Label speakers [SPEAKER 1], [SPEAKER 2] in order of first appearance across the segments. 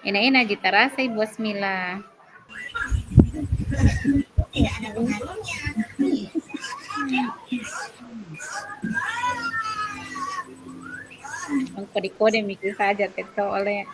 [SPEAKER 1] Enak-enak jita rasa Ibu Asmila. Kode-kode mikir saja teto oleh.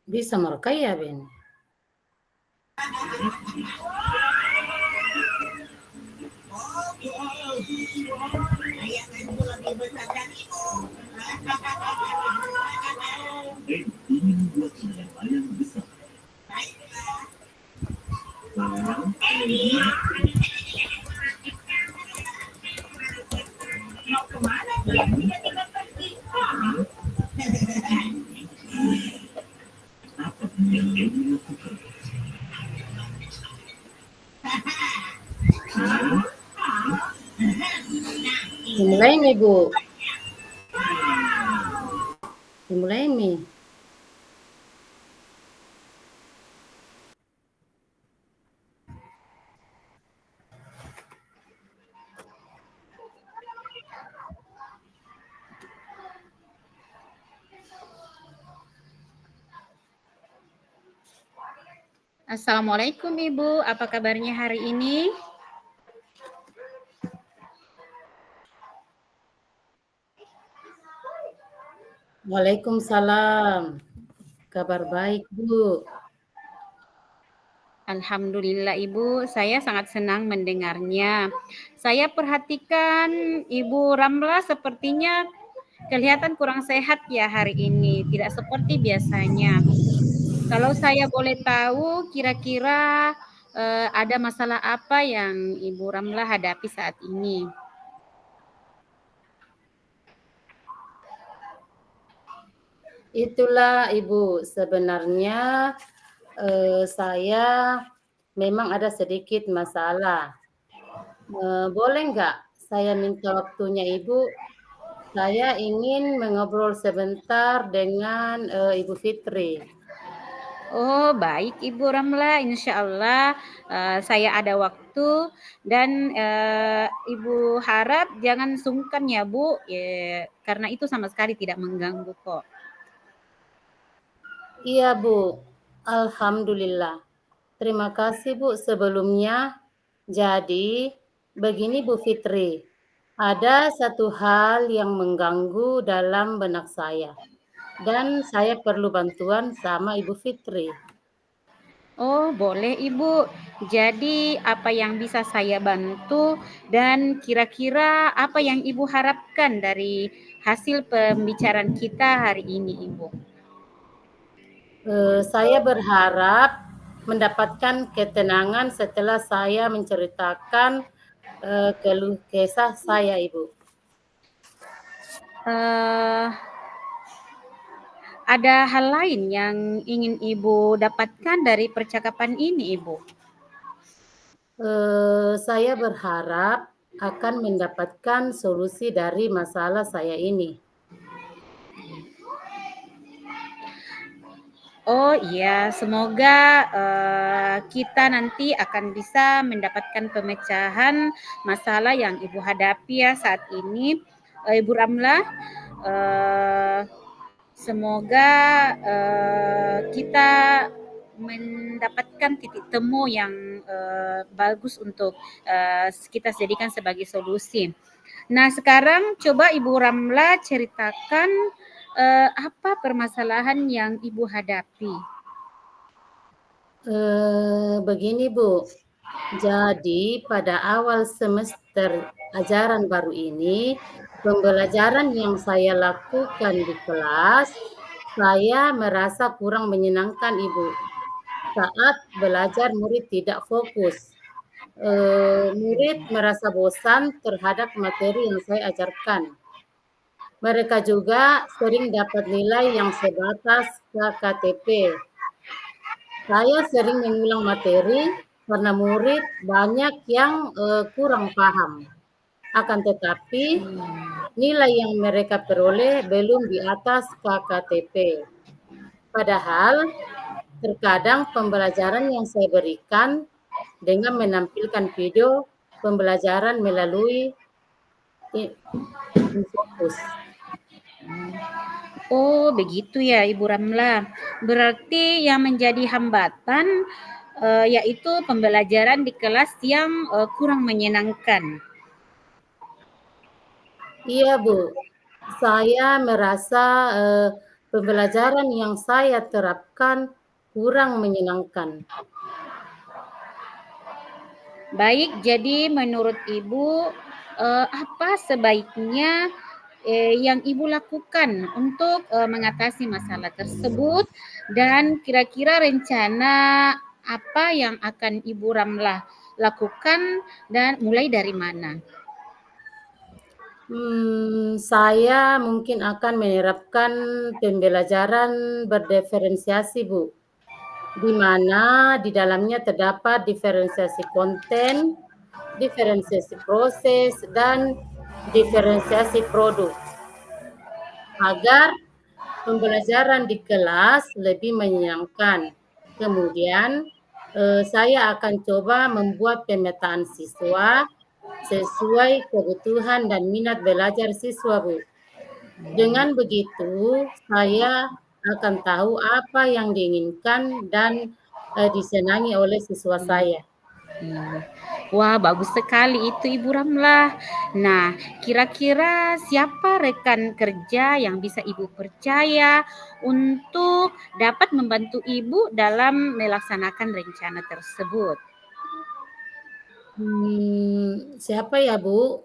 [SPEAKER 2] Bisa merekam ya, Ben? Dimulai nih, Bu. Dimulai nih.
[SPEAKER 1] Assalamualaikum Ibu, apa kabarnya hari ini?
[SPEAKER 2] Waalaikumsalam. Kabar baik, Bu.
[SPEAKER 1] Alhamdulillah Ibu, saya sangat senang mendengarnya. Saya perhatikan Ibu Ramla sepertinya kelihatan kurang sehat ya hari ini, tidak seperti biasanya. Kalau saya boleh tahu, kira-kira ada masalah apa yang Ibu Ramla hadapi saat ini?
[SPEAKER 2] Itulah Ibu, sebenarnya saya memang ada sedikit masalah. Boleh nggak saya minta waktunya Ibu? Saya ingin mengobrol sebentar dengan Ibu Fitri.
[SPEAKER 1] Oh, baik Ibu Ramla, insya Allah saya ada waktu dan Ibu harap jangan sungkan ya Bu, karena itu sama sekali tidak mengganggu kok.
[SPEAKER 2] Iya Bu, alhamdulillah. Terima kasih Bu sebelumnya. Jadi, begini Bu Fitri, ada satu hal yang mengganggu dalam benak saya. Dan saya perlu bantuan sama Ibu Fitri.
[SPEAKER 1] Oh, boleh Ibu. Jadi apa yang bisa saya bantu dan kira-kira apa yang Ibu harapkan dari hasil pembicaraan kita hari ini Ibu?
[SPEAKER 2] Saya berharap mendapatkan ketenangan setelah saya menceritakan keluh kesah saya, Ibu.
[SPEAKER 1] Eh, ada hal lain yang ingin Ibu dapatkan dari percakapan ini Ibu?
[SPEAKER 2] Saya berharap akan mendapatkan solusi dari masalah saya ini.
[SPEAKER 1] Oh iya, semoga kita nanti akan bisa mendapatkan pemecahan masalah yang Ibu hadapi ya saat ini, Ibu Ramla. Semoga kita mendapatkan titik temu yang bagus untuk kita jadikan sebagai solusi. Nah, sekarang coba Ibu Ramla ceritakan apa permasalahan yang Ibu hadapi?
[SPEAKER 2] Begini Bu, jadi pada awal semester ajaran baru ini, pembelajaran yang saya lakukan di kelas, saya merasa kurang menyenangkan Ibu. Saat belajar murid tidak fokus. Murid merasa bosan terhadap materi yang saya ajarkan. Mereka juga sering dapat nilai yang sebatas KKTP. Saya sering mengulang materi karena murid banyak yang kurang paham. Akan tetapi nilai yang mereka peroleh belum di atas KKTP. Padahal terkadang pembelajaran yang saya berikan dengan menampilkan video pembelajaran melalui Infocus.
[SPEAKER 1] Oh, begitu ya Ibu Ramla. Berarti yang menjadi hambatan yaitu pembelajaran di kelas yang kurang menyenangkan.
[SPEAKER 2] Iya, Bu. Saya merasa pembelajaran yang saya terapkan kurang menyenangkan.
[SPEAKER 1] Baik, jadi menurut Ibu apa sebaiknya yang Ibu lakukan untuk mengatasi masalah tersebut dan kira-kira rencana apa yang akan Ibu Ramlah lakukan dan mulai dari mana?
[SPEAKER 2] Saya mungkin akan menerapkan pembelajaran berdiferensiasi, Bu, di mana di dalamnya terdapat diferensiasi konten, diferensiasi proses, dan diferensiasi produk, agar pembelajaran di kelas lebih menyenangkan. Kemudian, saya akan coba membuat pemetaan siswa sesuai kebutuhan dan minat belajar siswa, Bu. Dengan begitu, saya akan tahu apa yang diinginkan dan disenangi oleh siswa saya.
[SPEAKER 1] Wah, bagus sekali itu Ibu Ramlah. Nah, kira-kira siapa rekan kerja yang bisa Ibu percaya untuk dapat membantu Ibu dalam melaksanakan rencana tersebut?
[SPEAKER 2] Siapa ya, Bu?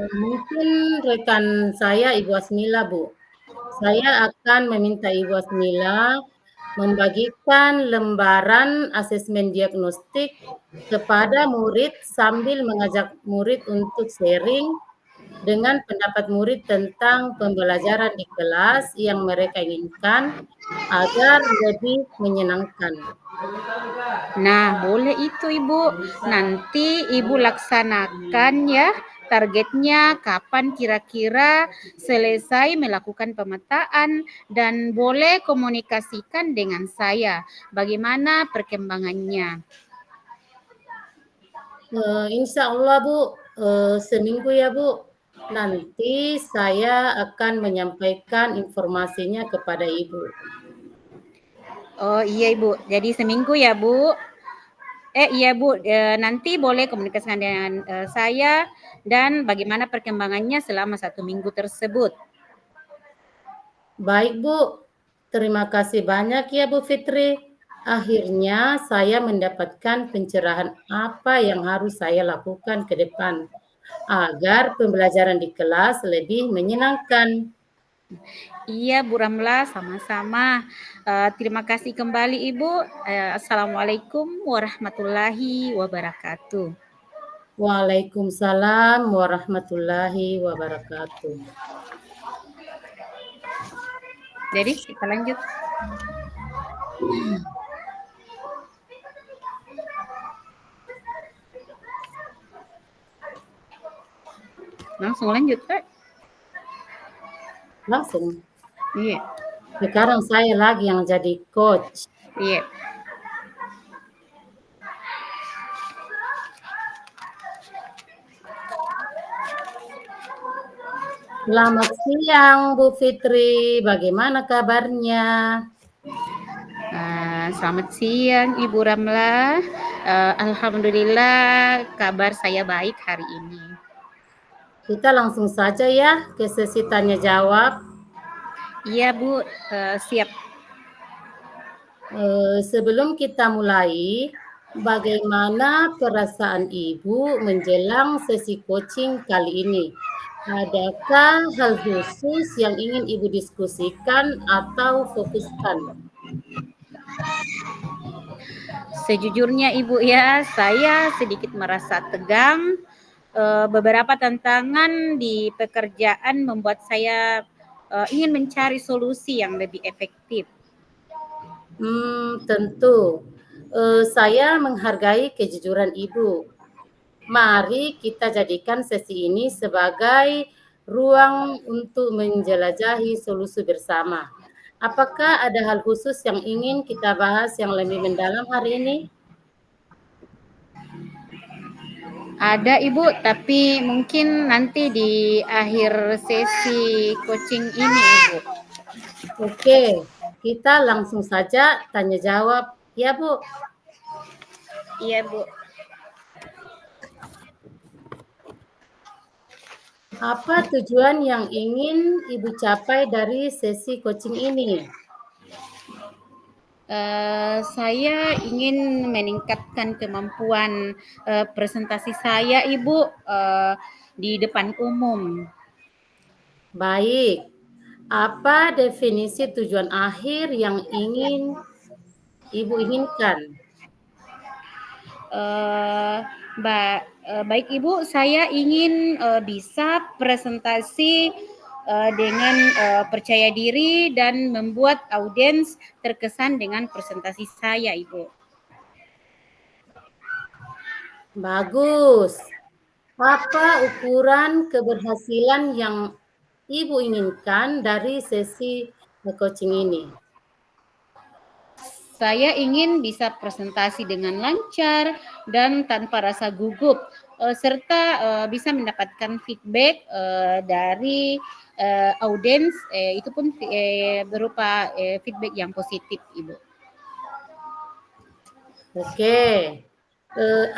[SPEAKER 2] Mungkin rekan saya Ibu Asmila, Bu. Saya akan meminta Ibu Asmila membagikan lembaran asesmen diagnostik kepada murid sambil mengajak murid untuk sharing dengan pendapat murid tentang pembelajaran di kelas yang mereka inginkan agar lebih menyenangkan.
[SPEAKER 1] Nah, boleh itu Ibu. Nanti Ibu laksanakan ya. Targetnya kapan kira-kira selesai melakukan pemetaan dan boleh komunikasikan dengan saya. Bagaimana perkembangannya?
[SPEAKER 2] Insya Allah, Bu, seminggu ya, Bu. Nanti saya akan menyampaikan informasinya kepada Ibu.
[SPEAKER 1] Oh iya Ibu, jadi seminggu ya Bu. Iya Bu, nanti boleh komunikasikan dengan saya dan bagaimana perkembangannya selama 1 minggu tersebut.
[SPEAKER 2] Baik, Bu. Terima kasih banyak ya, Bu Fitri. Akhirnya saya mendapatkan pencerahan apa yang harus saya lakukan ke depan agar pembelajaran di kelas lebih menyenangkan.
[SPEAKER 1] Iya Bu Ramla, sama-sama. Terima kasih kembali Ibu. Assalamualaikum warahmatullahi wabarakatuh.
[SPEAKER 2] Waalaikumsalam warahmatullahi wabarakatuh.
[SPEAKER 1] Jadi kita lanjut. Langsung lanjut Kak.
[SPEAKER 2] Langsung.
[SPEAKER 1] Iya,
[SPEAKER 2] Sekarang saya lagi yang jadi coach.
[SPEAKER 1] iya.
[SPEAKER 2] Selamat siang Bu Fitri, bagaimana kabarnya?
[SPEAKER 1] Selamat siang Ibu Ramla. Alhamdulillah kabar saya baik hari ini.
[SPEAKER 2] Kita langsung saja ya ke sesi tanya jawab.
[SPEAKER 1] Iya Bu, siap.
[SPEAKER 2] Sebelum kita mulai, bagaimana perasaan Ibu menjelang sesi coaching kali ini? Adakah hal khusus yang ingin Ibu diskusikan atau fokuskan?
[SPEAKER 1] Sejujurnya Ibu ya, saya sedikit merasa tegang. Beberapa tantangan di pekerjaan membuat saya ingin mencari solusi yang lebih efektif.
[SPEAKER 2] Tentu. Saya menghargai kejujuran Ibu. Mari kita jadikan sesi ini sebagai ruang untuk menjelajahi solusi bersama. Apakah ada hal khusus yang ingin kita bahas yang lebih mendalam hari ini?
[SPEAKER 1] Ada Ibu, tapi mungkin nanti di akhir sesi coaching ini Ibu.
[SPEAKER 2] Oke, kita langsung saja tanya jawab. Ya, Bu.
[SPEAKER 1] Iya Bu.
[SPEAKER 2] Apa tujuan yang ingin Ibu capai dari sesi coaching ini?
[SPEAKER 1] Saya ingin meningkatkan kemampuan presentasi saya Ibu di depan umum.
[SPEAKER 2] Baik. Apa definisi tujuan akhir yang ingin Ibu inginkan?
[SPEAKER 1] Baik Ibu, saya ingin bisa presentasi dengan percaya diri dan membuat audiens terkesan dengan presentasi saya Ibu.
[SPEAKER 2] Bagus. Apa ukuran keberhasilan yang Ibu inginkan dari sesi coaching ini?
[SPEAKER 1] Saya ingin bisa presentasi dengan lancar dan tanpa rasa gugup, serta bisa mendapatkan feedback dari audiens, itu pun berupa feedback yang positif, Ibu.
[SPEAKER 2] Oke.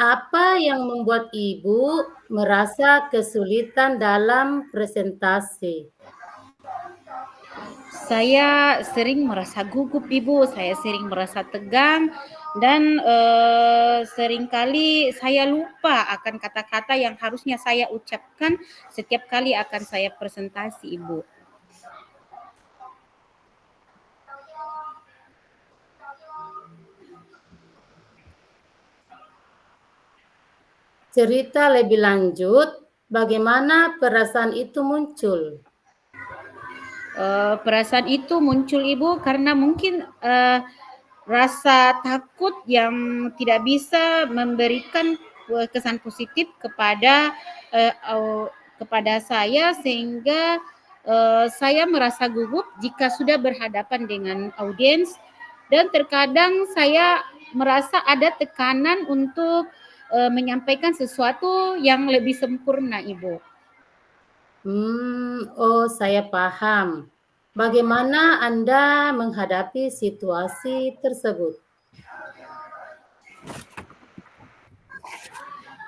[SPEAKER 2] Apa yang membuat Ibu merasa kesulitan dalam presentasi?
[SPEAKER 1] Saya sering merasa gugup, Ibu. Saya sering merasa tegang dan seringkali saya lupa akan kata-kata yang harusnya saya ucapkan setiap kali akan saya presentasi, Ibu.
[SPEAKER 2] Cerita lebih lanjut, bagaimana perasaan itu muncul?
[SPEAKER 1] Perasaan itu muncul Ibu karena mungkin rasa takut yang tidak bisa memberikan kesan positif kepada saya sehingga saya merasa gugup jika sudah berhadapan dengan audiens dan terkadang saya merasa ada tekanan untuk menyampaikan sesuatu yang lebih sempurna Ibu.
[SPEAKER 2] Saya paham. Bagaimana Anda menghadapi situasi tersebut?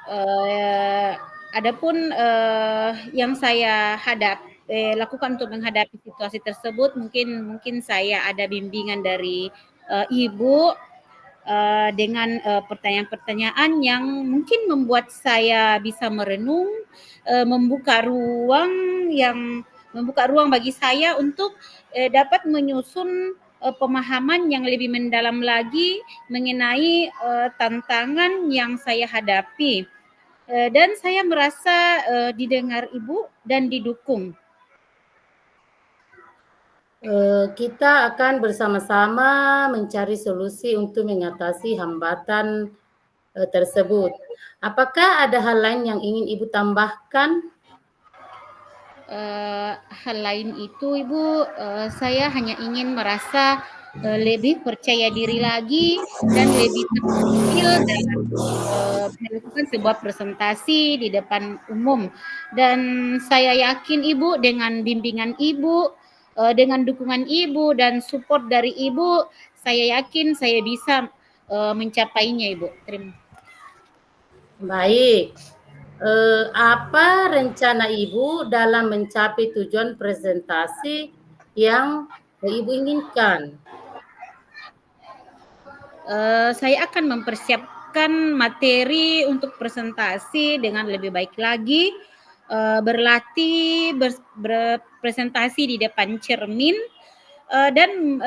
[SPEAKER 1] Uh, Adapun yang saya lakukan untuk menghadapi situasi tersebut, mungkin saya ada bimbingan dari ibu dengan pertanyaan-pertanyaan yang mungkin membuat saya bisa merenung, membuka ruang bagi saya untuk dapat menyusun pemahaman yang lebih mendalam lagi mengenai tantangan yang saya hadapi. Dan saya merasa didengar ibu dan didukung.
[SPEAKER 2] Kita akan bersama-sama mencari solusi untuk mengatasi hambatan tersebut. Apakah ada hal lain yang ingin Ibu tambahkan?
[SPEAKER 1] Hal lain itu Ibu, saya hanya ingin merasa lebih percaya diri lagi dan lebih terampil dalam melakukan sebuah presentasi di depan umum. Dan saya yakin Ibu dengan bimbingan Ibu, dengan dukungan Ibu dan support dari Ibu, saya yakin saya bisa mencapainya Ibu. Terima kasih.
[SPEAKER 2] Baik. Apa rencana Ibu dalam mencapai tujuan presentasi yang Ibu inginkan?
[SPEAKER 1] Saya akan mempersiapkan materi untuk presentasi dengan lebih baik lagi, berlatih berpresentasi di depan cermin, dan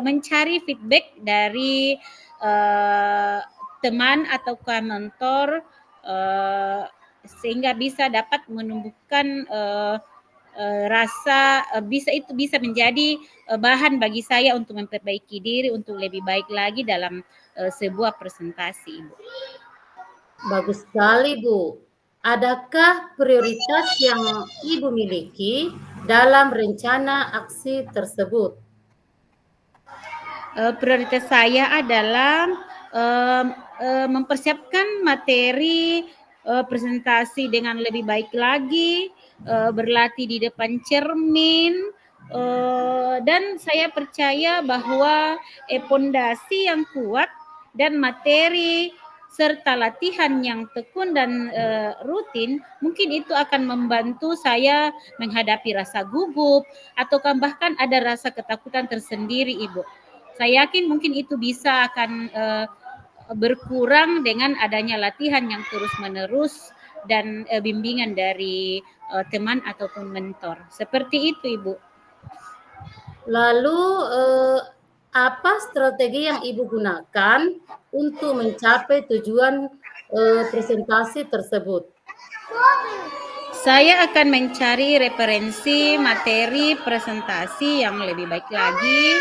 [SPEAKER 1] mencari feedback dari teman atau mentor, sehingga bisa dapat menumbuhkan rasa itu bisa menjadi bahan bagi saya untuk memperbaiki diri untuk lebih baik lagi dalam sebuah presentasi, Ibu.
[SPEAKER 2] Bagus sekali, Bu. Adakah prioritas yang Ibu miliki dalam rencana aksi tersebut?
[SPEAKER 1] Prioritas saya adalah mempersiapkan materi presentasi dengan lebih baik lagi, berlatih di depan cermin, dan saya percaya bahwa pondasi yang kuat dan materi serta latihan yang tekun dan rutin mungkin itu akan membantu saya menghadapi rasa gugup atau bahkan ada rasa ketakutan tersendiri, Ibu. Saya yakin mungkin itu bisa akan berkurang dengan adanya latihan yang terus-menerus dan bimbingan dari teman ataupun mentor. Seperti itu, Ibu.
[SPEAKER 2] Lalu, apa strategi yang Ibu gunakan untuk mencapai tujuan, presentasi tersebut?
[SPEAKER 1] Saya akan mencari referensi materi presentasi yang lebih baik lagi,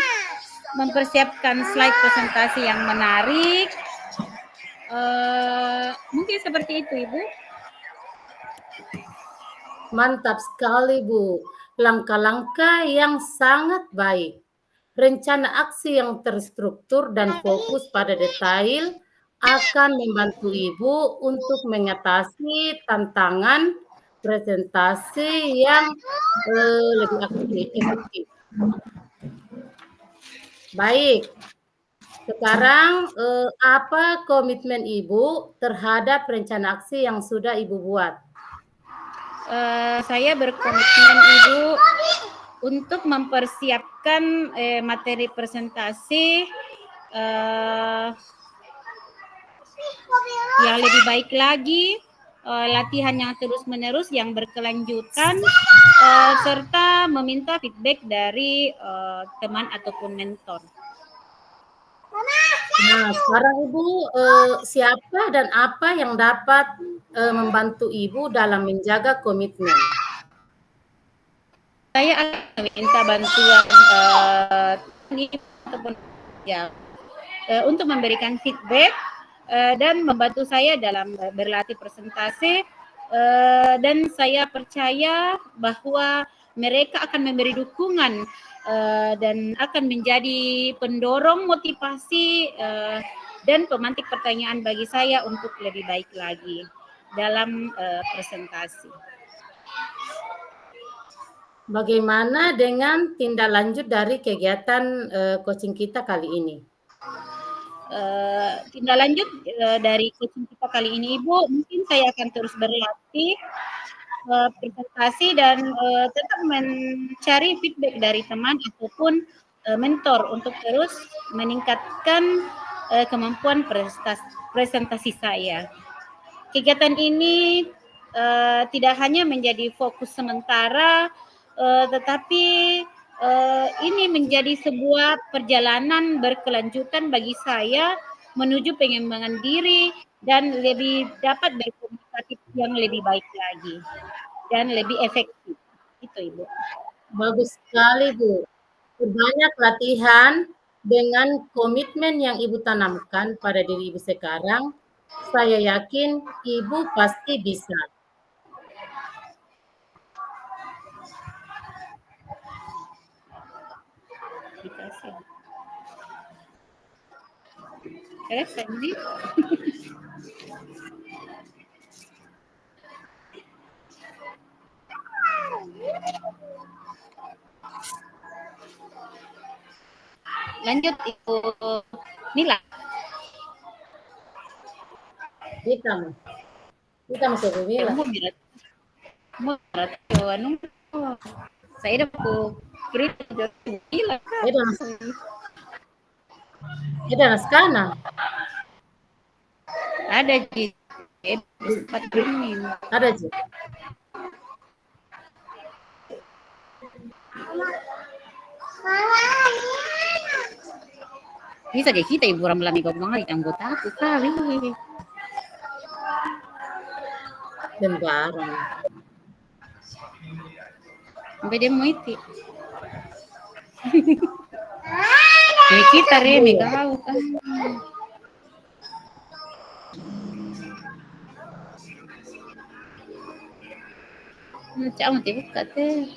[SPEAKER 1] mempersiapkan slide presentasi yang menarik. Mungkin seperti itu, Ibu.
[SPEAKER 2] Mantap sekali, Bu. Langkah-langkah yang sangat baik. Rencana aksi yang terstruktur dan fokus pada detail akan membantu Ibu untuk mengatasi tantangan presentasi yang, lebih efektif. Baik, sekarang, apa komitmen Ibu terhadap rencana aksi yang sudah Ibu buat?
[SPEAKER 1] Saya berkomitmen, Ibu, untuk mempersiapkan materi presentasi yang lebih baik lagi, latihan yang terus-menerus yang berkelanjutan, serta meminta feedback dari teman ataupun mentor.
[SPEAKER 2] Nah, sekarang Ibu, siapa dan apa yang dapat, membantu Ibu dalam menjaga komitmen?
[SPEAKER 1] Saya akan minta bantuan ataupun ya, untuk memberikan feedback dan membantu saya dalam berlatih presentasi, dan saya percaya bahwa mereka akan memberi dukungan dan akan menjadi pendorong motivasi dan pemantik pertanyaan bagi saya untuk lebih baik lagi dalam presentasi.
[SPEAKER 2] Bagaimana dengan tindak lanjut dari kegiatan, coaching kita kali ini?
[SPEAKER 1] Tindak lanjut dari coaching kita kali ini, Ibu, mungkin saya akan terus berlatih presentasi dan tetap mencari feedback dari teman ataupun mentor untuk terus meningkatkan kemampuan presentasi saya. Kegiatan ini tidak hanya menjadi fokus sementara, tetapi ini menjadi sebuah perjalanan berkelanjutan bagi saya menuju pengembangan diri dan lebih dapat berkomunikasi yang lebih baik lagi dan lebih efektif. Itu, Ibu.
[SPEAKER 2] Bagus sekali, Bu. Perbanyak latihan dengan komitmen yang Ibu tanamkan pada diri Ibu sekarang, saya yakin Ibu pasti bisa.
[SPEAKER 1] Dikasih. Sandy. Lanjut, Ibu Mila.
[SPEAKER 2] Kita masuk Ibu Mila.
[SPEAKER 1] Saya dah kirim Mila.
[SPEAKER 2] Ada Naskana.
[SPEAKER 1] Ada Ji.
[SPEAKER 2] Ada Ji.
[SPEAKER 1] Bisa kayak kita Ibu Ramla Mega Bunga di anggota aku kali.
[SPEAKER 2] Lembaran.
[SPEAKER 1] Sampai dia mau itu. Kita reme kau kan. Cak mau buka teh.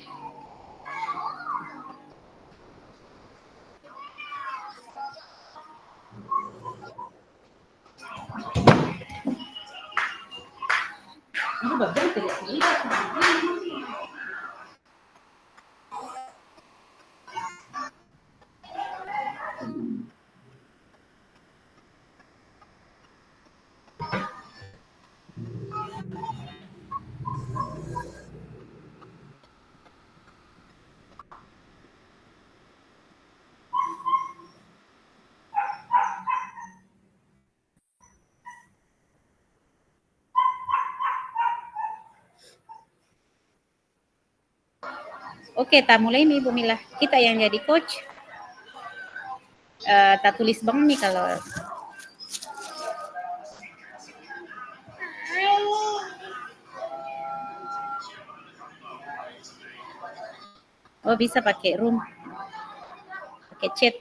[SPEAKER 1] Oke, tak mulai nih Bu Mila. Kita yang jadi coach. Tak tulis bang nih kalau oh bisa pakai room, pakai chat.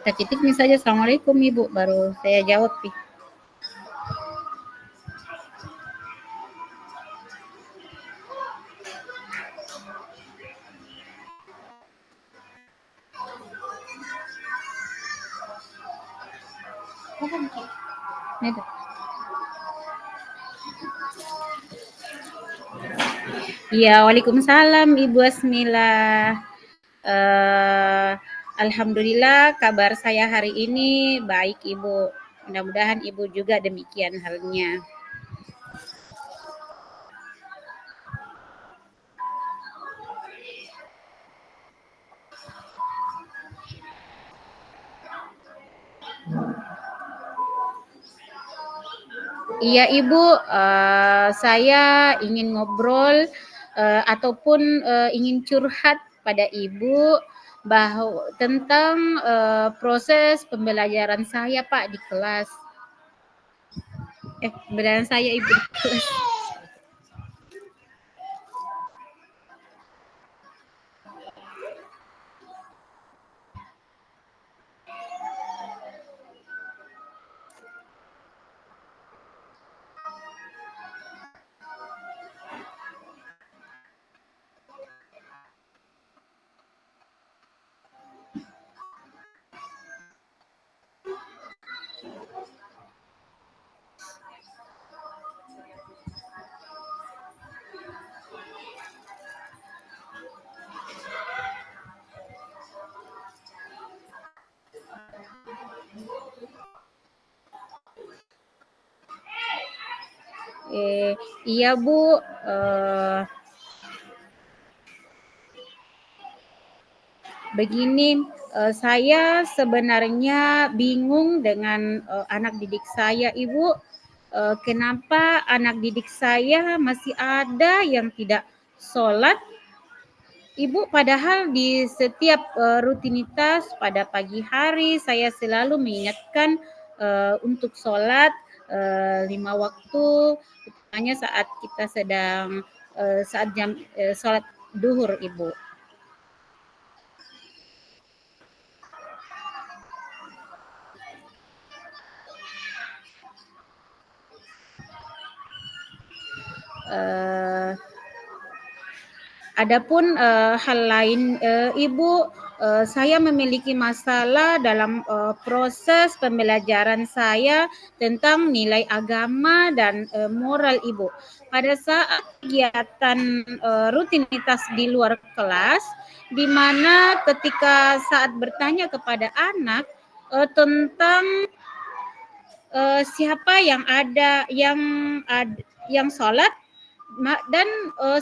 [SPEAKER 1] Tak ketik nih saja Assalamualaikum Ibu, baru saya jawab nih. Iya, Waalaikumsalam Ibu Asmila. Alhamdulillah kabar saya hari ini baik Ibu. Mudah-mudahan Ibu juga demikian halnya. Iya Ibu, saya ingin ngobrol ataupun ingin curhat pada Ibu bahwa tentang proses pembelajaran saya Pak di kelas. Pembelajaran saya Ibu di kelas. Iya Bu, begini, saya sebenarnya bingung dengan anak didik saya Ibu. Kenapa anak didik saya masih ada yang tidak sholat Ibu, padahal di setiap rutinitas pada pagi hari saya selalu mengingatkan untuk sholat 5 waktu, hanya saat kita sedang saat jam sholat duhur Ibu. Adapun hal lain, Ibu, saya memiliki masalah dalam proses pembelajaran saya tentang nilai agama dan moral, Ibu. Pada saat kegiatan rutinitas di luar kelas, di mana ketika saat bertanya kepada anak tentang siapa yang sholat, dan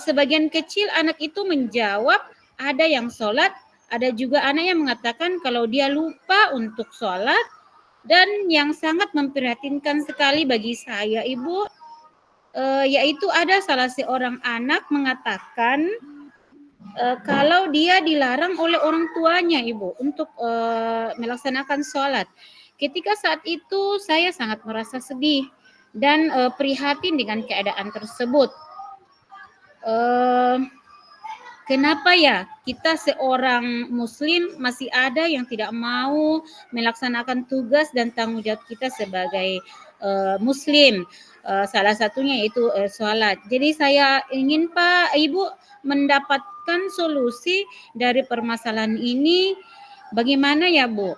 [SPEAKER 1] sebagian kecil anak itu menjawab ada yang sholat, ada juga anak yang mengatakan kalau dia lupa untuk sholat. Dan yang sangat memprihatinkan sekali bagi saya, Ibu, yaitu ada salah seorang anak mengatakan kalau dia dilarang oleh orang tuanya, Ibu, untuk melaksanakan sholat. Ketika saat itu saya sangat merasa sedih dan prihatin dengan keadaan tersebut. Kenapa ya kita seorang muslim masih ada yang tidak mau melaksanakan tugas dan tanggung jawab kita sebagai muslim, salah satunya yaitu sholat. Jadi saya ingin Pak Ibu mendapatkan solusi dari permasalahan ini, bagaimana ya Bu?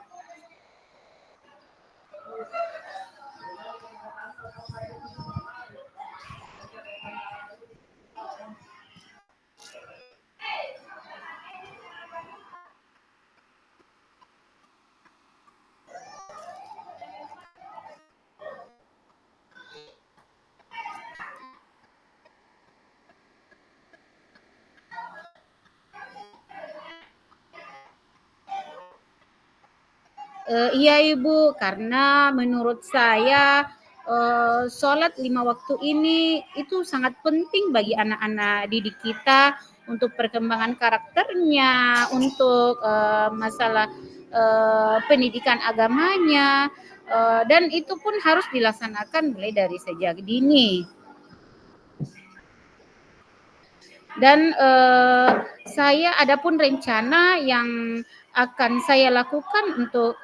[SPEAKER 1] Iya Ibu, karena menurut saya sholat 5 waktu ini itu sangat penting bagi anak-anak didik kita untuk perkembangan karakternya, untuk masalah pendidikan agamanya, dan itu pun harus dilaksanakan mulai dari sejak dini. Dan saya ada pun rencana yang akan saya lakukan untuk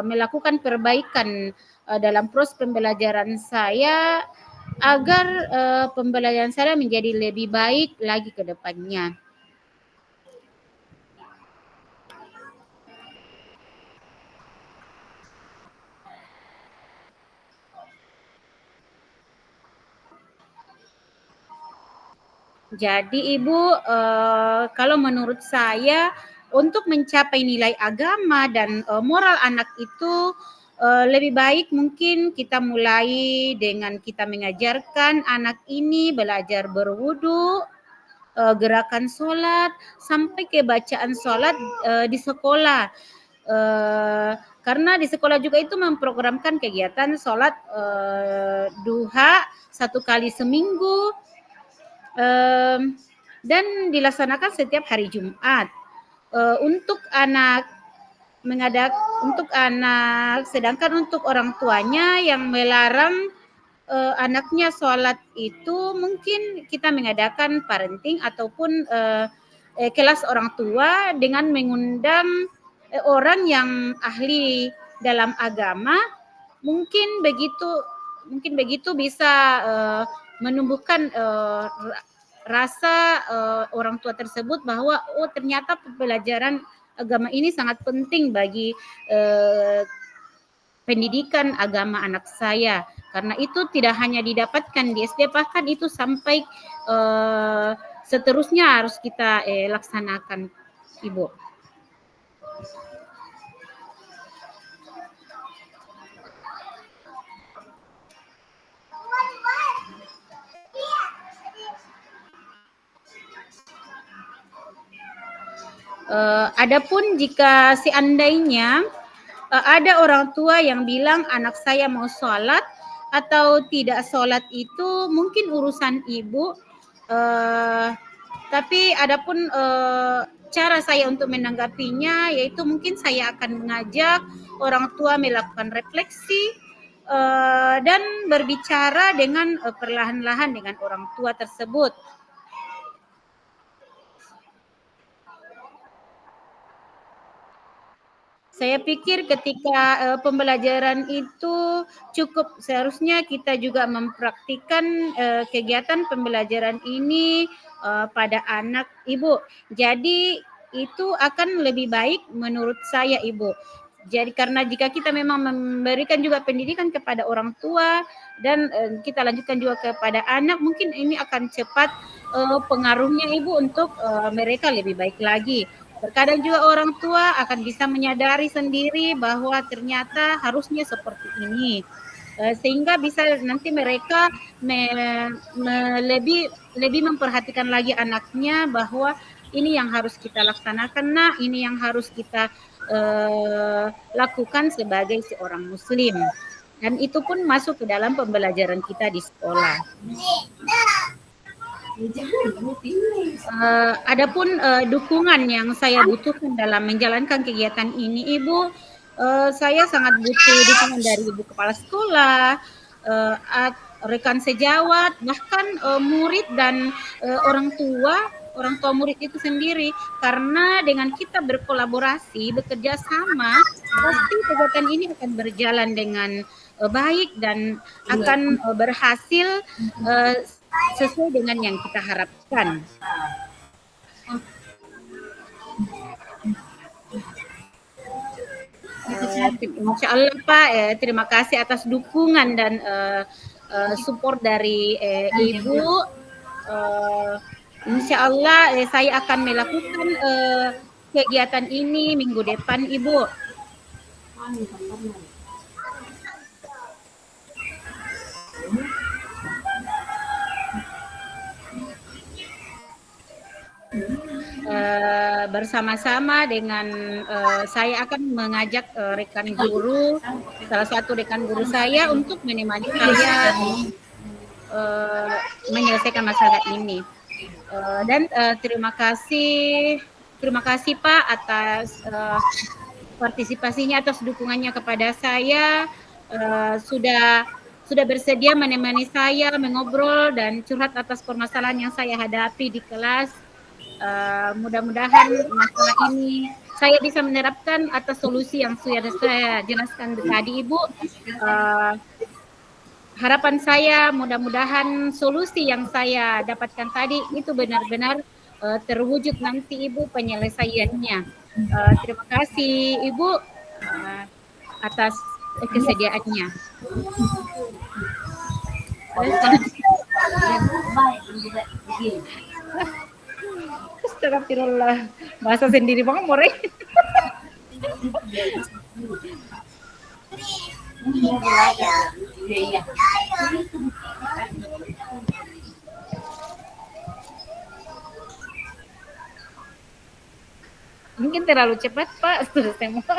[SPEAKER 1] melakukan perbaikan dalam proses pembelajaran saya agar pembelajaran saya menjadi lebih baik lagi ke depannya. Jadi Ibu, kalau menurut saya untuk mencapai nilai agama dan moral anak itu lebih baik mungkin kita mulai dengan kita mengajarkan anak ini belajar berwudu, gerakan sholat, sampai ke bacaan sholat di sekolah. Karena di sekolah juga itu memprogramkan kegiatan sholat duha 1 kali seminggu, dan dilaksanakan setiap hari Jumat. Untuk anak sedangkan untuk orang tuanya yang melarang anaknya sholat itu mungkin kita mengadakan parenting ataupun kelas orang tua dengan mengundang orang yang ahli dalam agama. Mungkin begitu bisa menumbuhkan rasa orang tua tersebut bahwa ternyata pembelajaran agama ini sangat penting bagi pendidikan agama anak saya. Karena itu tidak hanya didapatkan di SD, bahkan itu sampai seterusnya harus kita laksanakan, Ibu. Adapun jika seandainya ada orang tua yang bilang anak saya mau sholat atau tidak sholat itu mungkin urusan ibu, tapi adapun cara saya untuk menanggapinya yaitu mungkin saya akan mengajak orang tua melakukan refleksi dan berbicara dengan perlahan-lahan dengan orang tua tersebut. Saya pikir ketika, pembelajaran itu cukup seharusnya kita juga mempraktikkan, kegiatan pembelajaran ini, pada anak Ibu. Jadi itu akan lebih baik menurut saya Ibu. Jadi karena jika kita memang memberikan juga pendidikan kepada orang tua dan, kita lanjutkan juga kepada anak, mungkin ini akan cepat, pengaruhnya Ibu untuk, mereka lebih baik lagi. Terkadang juga orang tua akan bisa menyadari sendiri bahwa ternyata harusnya seperti ini, sehingga bisa nanti mereka me me lebih lebih memperhatikan lagi anaknya bahwa ini yang harus kita laksanakan Nak, ini yang harus kita, lakukan sebagai seorang muslim. Dan itu pun masuk ke dalam pembelajaran kita di sekolah. Adapun, dukungan yang saya butuhkan dalam menjalankan kegiatan ini Ibu, saya sangat butuh dukungan dari ibu kepala sekolah, eee, at rekan sejawat, bahkan, murid dan, orang tua murid itu sendiri. Karena dengan kita berkolaborasi, bekerja sama, pasti kegiatan ini akan berjalan dengan, baik dan akan, berhasil, eee, sesuai dengan yang kita harapkan. Insyaallah Pak, terima kasih atas dukungan dan, support dari, Ibu, eee, insyaallah, saya akan melakukan, kegiatan ini minggu depan Ibu. Bersama-sama dengan, saya akan mengajak, rekan guru, salah satu rekan guru saya untuk menemani saya, eee, menyelesaikan masalah ini. Dan, terima kasih Pak atas, partisipasinya, atas dukungannya kepada saya, sudah bersedia menemani saya mengobrol dan curhat atas permasalahan yang saya hadapi di kelas. Mudah-mudahan masalah ini saya bisa menerapkan atas solusi yang sudah saya jelaskan tadi Ibu. Eee, Harapan saya mudah-mudahan solusi yang saya dapatkan tadi itu benar-benar, terwujud nanti Ibu penyelesaiannya. Terima kasih Ibu, eee, atas, kesediaannya. Astagfirullah, bahasa sendiri banget more. Mungkin terlalu cepat Pak, semua.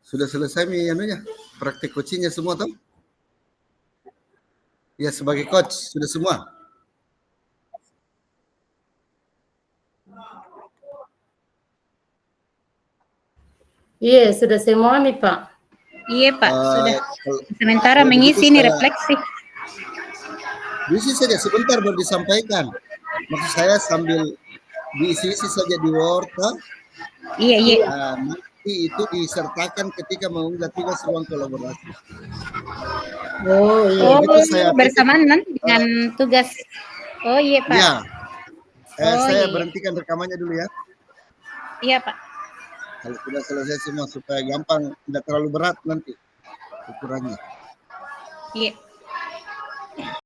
[SPEAKER 3] Sudah selesai anunya, praktek coachingnya semua toh? Ya sebagai coach sudah semua.
[SPEAKER 2] Iya, sudah semua nih Pak.
[SPEAKER 1] Iya Pak, sudah.
[SPEAKER 3] Kalau
[SPEAKER 1] Sementara
[SPEAKER 3] begitu
[SPEAKER 1] mengisi nih
[SPEAKER 3] saya
[SPEAKER 1] refleksi.
[SPEAKER 3] diisi saja sebentar baru disampaikan. Maksud saya sambil diisi-isi saja di Word, toh?
[SPEAKER 1] Iya, iya.
[SPEAKER 3] Nanti itu disertakan ketika mengunggah tugas ruang kolaborasi.
[SPEAKER 2] Oh iya.
[SPEAKER 1] Oh,
[SPEAKER 3] Begitu saya
[SPEAKER 1] bersamaan nanti dengan tugas. Oh iya Pak.
[SPEAKER 3] Ya,
[SPEAKER 1] Oh
[SPEAKER 3] saya
[SPEAKER 1] iya.
[SPEAKER 3] berhentikan rekamannya dulu ya.
[SPEAKER 1] Iya Pak.
[SPEAKER 3] Kalau sudah selesai semua supaya gampang, tidak terlalu berat nanti ukurannya.
[SPEAKER 1] Iya.